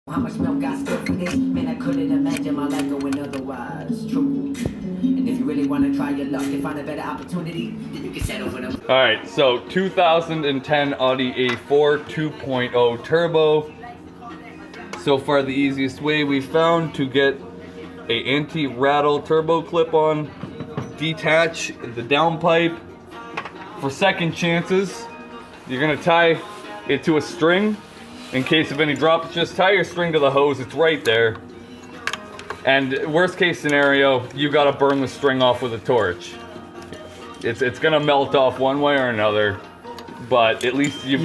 How much milk I spilled for this? Man, I couldn't imagine my life going otherwise. True. And if you really want to try your luck and find a better opportunity, then you can settle for them. All right, so 2010 Audi A4 2.0 turbo. So far, the easiest way we found to get a anti-rattle turbo clip-on, detach the downpipe. For second chances, you're gonna tie it to a string. In case of any drops, just tie your string to the hose, it's right there. And worst case scenario, you gotta burn the string off with a torch. It's gonna melt off one way or another, but at least you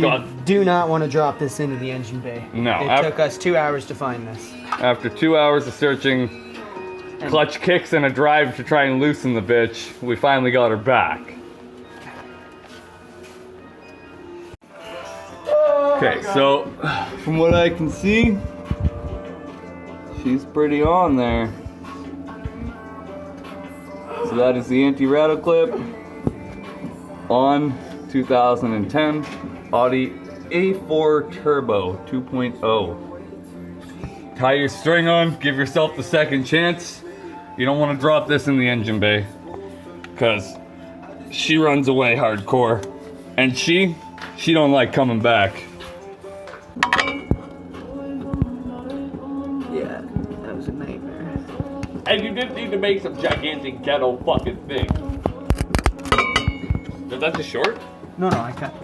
do not want to drop this into the engine bay. No. It took us 2 hours to find this. After 2 hours of searching, clutch kicks and a drive to try and loosen the bitch, we finally got her back. Okay, so from what I can see, she's pretty on there. So that is the anti-rattle clip on 2010 Audi A4 Turbo 2.0. Tie your string on, give yourself the second chance. You don't want to drop this in the engine bay because she runs away hardcore and she don't like coming back. Yeah, that was a nightmare. And you didn't need to make some gigantic ghetto fucking thing. Is that just short? No, I cut.